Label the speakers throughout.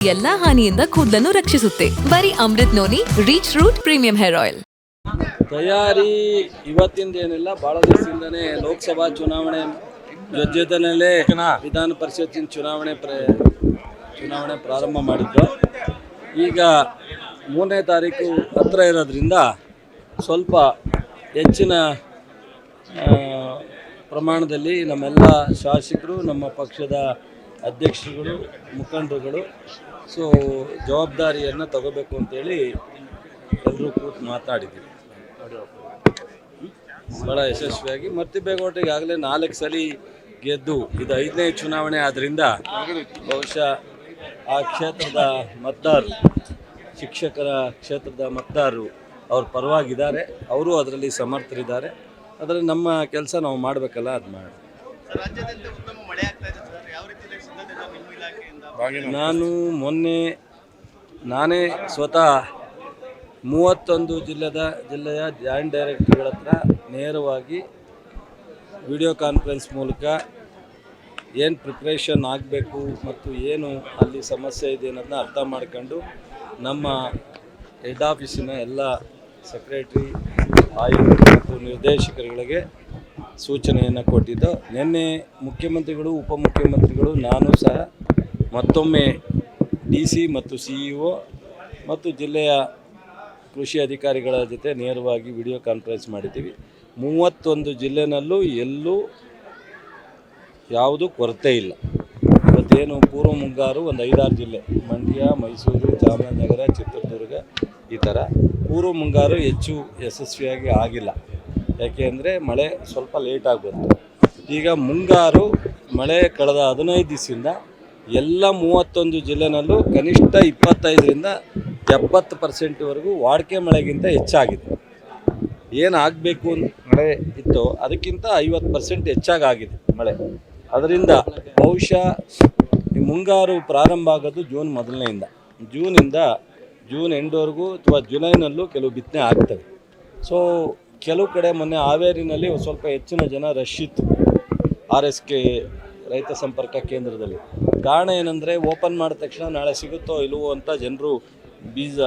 Speaker 1: ಎಲ್ಲಾ ಹಾನಿಯಿಂದ ಕೂದಲನ್ನು ರಕ್ಷಿಸುತ್ತೆ. ಬರೀ Amrut noni reach root premium hair oil.
Speaker 2: ತಯಾರಿ ಇವತ್ತಿಂದೇನಿಲ್ಲ, ಭಾಳ ದಿವಸದಿಂದನೇ ಲೋಕಸಭಾ ಚುನಾವಣೆ ಜೊತೆಯಲ್ಲೇ ವಿಧಾನ ಪರಿಷತ್ತಿನ ಚುನಾವಣೆ ಪ್ರಾರಂಭ ಮಾಡಿದ್ದು. ಈಗ 3ನೇ ತಾರೀಕು ಹತ್ತಿರ ಇರೋದ್ರಿಂದ ಸ್ವಲ್ಪ ಹೆಚ್ಚಿನ ಪ್ರಮಾಣದಲ್ಲಿ ನಮ್ಮೆಲ್ಲ ಶಾಸಕರು, ನಮ್ಮ ಪಕ್ಷದ ಅಧ್ಯಕ್ಷರುಗಳು, ಮುಖಂಡರುಗಳು ಜವಾಬ್ದಾರಿಯನ್ನು ತಗೋಬೇಕು ಅಂತೇಳಿ ಎಲ್ಲರೂ ಕೂತು ಮಾತಾಡಿದ್ದೀವಿ. ಭಾಳ ಯಶಸ್ವಿಯಾಗಿ ಮರ್ತಿಬೇಗೌಡರಿಗೆ ಈಗಾಗಲೇ 4 ಸಲ ಗೆದ್ದು ಇದು 5ನೇ ಚುನಾವಣೆ ಆದ್ದರಿಂದ ಬಹುಶಃ ಆ ಕ್ಷೇತ್ರದ ಮತದಾರರು, ಶಿಕ್ಷಕರ ಕ್ಷೇತ್ರದ ಮತದಾರರು ಅವ್ರ ಪರವಾಗಿದ್ದಾರೆ. ಅವರು ಅದರಲ್ಲಿ ಸಮರ್ಥರಿದ್ದಾರೆ. ಅದರಲ್ಲಿ ನಮ್ಮ ಕೆಲಸ ನಾವು ಮಾಡಬೇಕಲ್ಲ, ಅದು ಮಾಡಿ. ನಾನೇ ಸ್ವತಃ 31 ಜಿಲ್ಲೆಯ ಜಾಯಿಂಟ್ ಡೈರೆಕ್ಟರ್ಗಳ ಹತ್ರ ನೇರವಾಗಿ ವಿಡಿಯೋ ಕಾನ್ಫರೆನ್ಸ್ ಮೂಲಕ ಏನು ಪ್ರಿಪ್ರೇಷನ್ ಆಗಬೇಕು ಮತ್ತು ಏನು ಅಲ್ಲಿ ಸಮಸ್ಯೆ ಇದೆ ಅನ್ನೋದನ್ನ ಅರ್ಥ ಮಾಡ್ಕೊಂಡು ನಮ್ಮ ಹೆಡ್ ಆಫೀಸಿನ ಎಲ್ಲ ಸೆಕ್ರೆಟರಿ, ಆಯುಕ್ತರು ಮತ್ತು ನಿರ್ದೇಶಕರುಗಳಿಗೆ ಸೂಚನೆಯನ್ನು ಕೊಟ್ಟಿದ್ದು. ನಿನ್ನೆ ಮುಖ್ಯಮಂತ್ರಿಗಳು, ಉಪಮುಖ್ಯಮಂತ್ರಿಗಳು, ನಾನು ಸಹ ಮತ್ತೊಮ್ಮೆ DC ಮತ್ತು CEO ಮತ್ತು ಜಿಲ್ಲೆಯ ಕೃಷಿ ಅಧಿಕಾರಿಗಳ ಜೊತೆ ನೇರವಾಗಿ ವಿಡಿಯೋ ಕಾನ್ಫರೆನ್ಸ್ ಮಾಡಿದ್ದೀವಿ. 31 ಜಿಲ್ಲೆನಲ್ಲೂ ಎಲ್ಲೂ ಯಾವುದೂ ಕೊರತೆ ಇಲ್ಲ. ಇವತ್ತೇನು ಪೂರ್ವ ಮುಂಗಾರು ಒಂದು 5-6 ಜಿಲ್ಲೆ, ಮಂಡ್ಯ, ಮೈಸೂರು, ಚಾಮರಾಜನಗರ, ಚಿತ್ರದುರ್ಗ, ಈ ಥರ ಪೂರ್ವ ಮುಂಗಾರು ಹೆಚ್ಚು ಯಶಸ್ವಿಯಾಗಿ ಆಗಿಲ್ಲ. ಯಾಕೆಂದರೆ ಮಳೆ ಸ್ವಲ್ಪ ಲೇಟಾಗಿ ಬಂತು. ಈಗ ಮುಂಗಾರು ಮಳೆ ಕಳೆದ 15 ದಿವಸದಿಂದ ಎಲ್ಲ 31 ಜಿಲ್ಲೆನಲ್ಲೂ ಕನಿಷ್ಠ 25ರಿಂದ 70% ವಾಡಿಕೆ ಮಳೆಗಿಂತ ಹೆಚ್ಚಾಗಿದೆ. ಏನು ಆಗಬೇಕು ಮಳೆ ಇತ್ತು ಅದಕ್ಕಿಂತ 50% ಹೆಚ್ಚಾಗಿದೆ ಮಳೆ. ಅದರಿಂದ ಬಹುಶಃ ಈ ಮುಂಗಾರು ಪ್ರಾರಂಭ ಆಗೋದು ಜೂನ್ 1ನೇಯಿಂದ, ಜೂನ್ ಎಂಡ್ವರೆಗೂ ಅಥವಾ ಜುಲೈನಲ್ಲೂ ಕೆಲವು ಬಿತ್ತನೆ ಆಗ್ತವೆ. ಕೆಲವು ಕಡೆ ಮೊನ್ನೆ ಹಾವೇರಿನಲ್ಲಿ ಸ್ವಲ್ಪ ಹೆಚ್ಚಿನ ಜನ ರಶ್ ಇತ್ತು RSK ರೈತ ಸಂಪರ್ಕ ಕೇಂದ್ರದಲ್ಲಿ. ಕಾರಣ ಏನಂದರೆ ಓಪನ್ ಮಾಡಿದ ತಕ್ಷಣ ನಾಳೆ ಸಿಗುತ್ತೋ ಇಲ್ಲವೋ ಅಂತ ಜನರು ಬೀಜ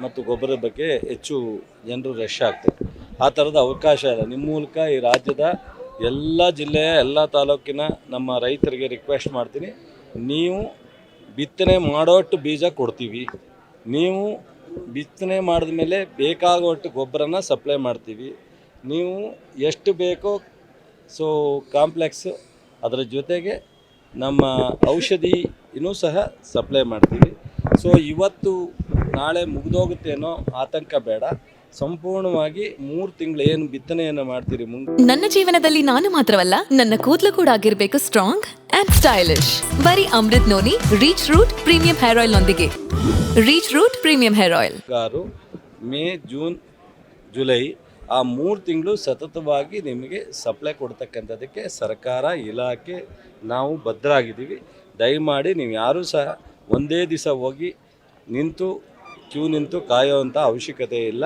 Speaker 2: ಮತ್ತು ಗೊಬ್ಬರದ ಬಗ್ಗೆ ಹೆಚ್ಚು ಜನರು ರಶ್ ಆಗ್ತಾರೆ. ಆ ಥರದ ಅವಕಾಶ ಇಲ್ಲ. ನಿಮ್ಮ ಮೂಲಕ ಈ ರಾಜ್ಯದ ಎಲ್ಲ ಜಿಲ್ಲೆಯ ಎಲ್ಲ ತಾಲೂಕಿನ ನಮ್ಮ ರೈತರಿಗೆ ರಿಕ್ವೆಸ್ಟ್ ಮಾಡ್ತೀನಿ, ನೀವು ಬಿತ್ತನೆ ಮಾಡೋಷ್ಟು ಬೀಜ ಕೊಡ್ತೀವಿ, ನೀವು ಬಿತ್ತನೆ ಮಾಡಿದ ಮೇಲೆ ಬೇಕಾಗುವಷ್ಟು ಗೊಬ್ಬರನ ಸಪ್ಲೈ ಮಾಡ್ತೀವಿ, ನೀವು ಎಷ್ಟು ಬೇಕೋ ಕಾಂಪ್ಲೆಕ್ಸ್ ಅದರ ಜೊತೆಗೆ ನಮ್ಮ ಔಷಧಿನೂ ಸಹ ಸಪ್ಲೈ ಮಾಡ್ತೀವಿ. ಇವತ್ತು ನಾಳೆ ಮುಗಿದೋಗುತ್ತೇನೋ ಆತಂಕ ಬೇಡ. ಸಂಪೂರ್ಣವಾಗಿ 3 ತಿಂಗಳು ಏನು ಬಿತ್ತನೆಯನ್ನು ಮಾಡ್ತೀರಿ
Speaker 1: ನನ್ನ ಜೀವನದಲ್ಲಿ ನಾನು ಮಾತ್ರವಲ್ಲ, ನನ್ನ ಕೂದಲು ಕೂಡ ಆಗಿರಬೇಕು ಸ್ಟ್ರಾಂಗ್ ಅಂಡ್ ಸ್ಟೈಲಿಶ್. ಬರೀ Amrut noni reach root premium hair oil ನೊಂದಿಗೆ. Reach root premium hair oil
Speaker 2: May, June, July ಆ 3 ತಿಂಗಳು ಸತತವಾಗಿ ನಿಮಗೆ ಸಪ್ಲೈ ಕೊಡ್ತಕ್ಕಂಥದ್ದಕ್ಕೆ ಸರ್ಕಾರ, ಇಲಾಖೆ ನಾವು ಬದ್ಧರಾಗಿದ್ದೀವಿ. ದಯಮಾಡಿ ನೀವು ಯಾರೂ ಸಹ ಒಂದೇ ದಿವಸ ಹೋಗಿ ಕ್ಯೂ ನಿಂತು ಕಾಯೋವಂಥ ಅವಶ್ಯಕತೆ ಇಲ್ಲ.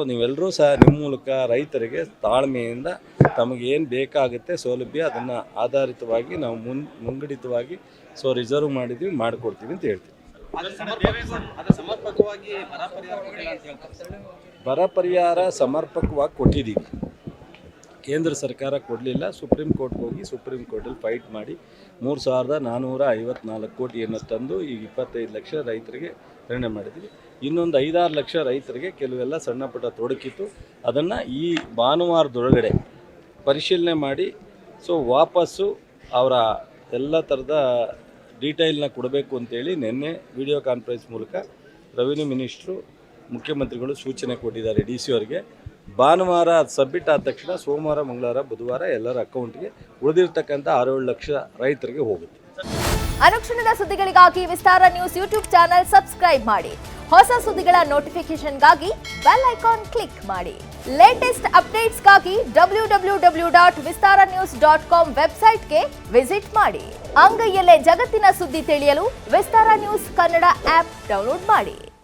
Speaker 2: ನೀವೆಲ್ಲರೂ ಸಹ ನಿಮ್ಮ ಮೂಲಕ ರೈತರಿಗೆ ತಾಳ್ಮೆಯಿಂದ ತಮಗೇನು ಬೇಕಾಗುತ್ತೆ ಸೌಲಭ್ಯ ಅದನ್ನು ಆಧಾರಿತವಾಗಿ ನಾವು ಮುಂಗಡಿತವಾಗಿ ರಿಸರ್ವ್ ಮಾಡಿದ್ವಿ, ಮಾಡಿಕೊಡ್ತೀವಿ ಅಂತ ಹೇಳ್ತೀವಿ. ಬರ ಪರಿಹಾರ ಸಮರ್ಪಕವಾಗಿ ಕೊಟ್ಟಿದ್ದೀವಿ. ಕೇಂದ್ರ ಸರ್ಕಾರ ಕೊಡಲಿಲ್ಲ, ಸುಪ್ರೀಂ ಕೋರ್ಟ್ಗೆ ಹೋಗಿ ಸುಪ್ರೀಂ ಕೋರ್ಟಲ್ಲಿ ಫೈಟ್ ಮಾಡಿ 3,454 ಕೋಟಿಯನ್ನು ತಂದು ಈಗ 25 ಲಕ್ಷ ರೈತರಿಗೆ ವಿತರಣೆ ಮಾಡಿದ್ವಿ. ಇನ್ನೊಂದು 5-6 ಲಕ್ಷ ರೈತರಿಗೆ ಕೆಲವೆಲ್ಲ ಸಣ್ಣ ಪುಟ್ಟ ತೊಡಕಿತ್ತು, ಅದನ್ನು ಈ ಭಾನುವಾರದೊಳಗಡೆ ಪರಿಶೀಲನೆ ಮಾಡಿ ವಾಪಸ್ಸು ಅವರ ಎಲ್ಲ ಥರದ ಡೀಟೇಲ್ನ ಕೊಡಬೇಕು ಅಂತೇಳಿ ನಿನ್ನೆ ವಿಡಿಯೋ ಕಾನ್ಫರೆನ್ಸ್ ಮೂಲಕ ರೆವಿನ್ಯೂ ಮಿನಿಸ್ಟ್ರು, ಮುಖ್ಯಮಂತ್ರಿಗಳು ಸೂಚನೆ ಕೊಟ್ಟಿದ್ದಾರೆ DC ಅವರಿಗೆ. ಭಾನುವಾರ ಸಬ್ಮಿಟ್ ಆದ ತಕ್ಷಣ ಸೋಮವಾರ, ಮಂಗಳವಾರ, ಬುಧವಾರ ಎಲ್ಲರ ಅಕೌಂಟ್ಗೆ ಉಳಿದಿರ್ತಕ್ಕಂಥ 6-7 ಲಕ್ಷ ರೈತರಿಗೆ ಹೋಗುತ್ತೆ.
Speaker 3: ಅನುಕ್ಷಣದ ಸುದ್ದಿಗಳಿಗಾಗಿ ವಿಸ್ತಾರ ನ್ಯೂಸ್ ಯೂಟ್ಯೂಬ್ ಚಾನೆಲ್ ಸಬ್ಸ್ಕ್ರೈಬ್ ಮಾಡಿ. ಹೊಸ ಸುದ್ದಿಗಳ ನೋಟಿಫಿಕೇಶನ್ಗಾಗಿ ಬೆಲ್ ಐಕಾನ್ ಕ್ಲಿಕ್ ಮಾಡಿ. ಲೇಟೆಸ್ಟ್ ಅಪ್ಡೇಟ್ಸ್ಗಾಗಿ www.vistaranews.com ವೆಬ್ಸೈಟ್ಗೆ ವಿಸಿಟ್ ಮಾಡಿ. ಅಂಗೈಯಲ್ಲೇ ಜಗತ್ತಿನ ಸುದ್ದಿ ತಿಳಿಯಲು ವಿಸ್ತಾರ ನ್ಯೂಸ್ ಕನ್ನಡ ಆಪ್ ಡೌನ್ಲೋಡ್ ಮಾಡಿ.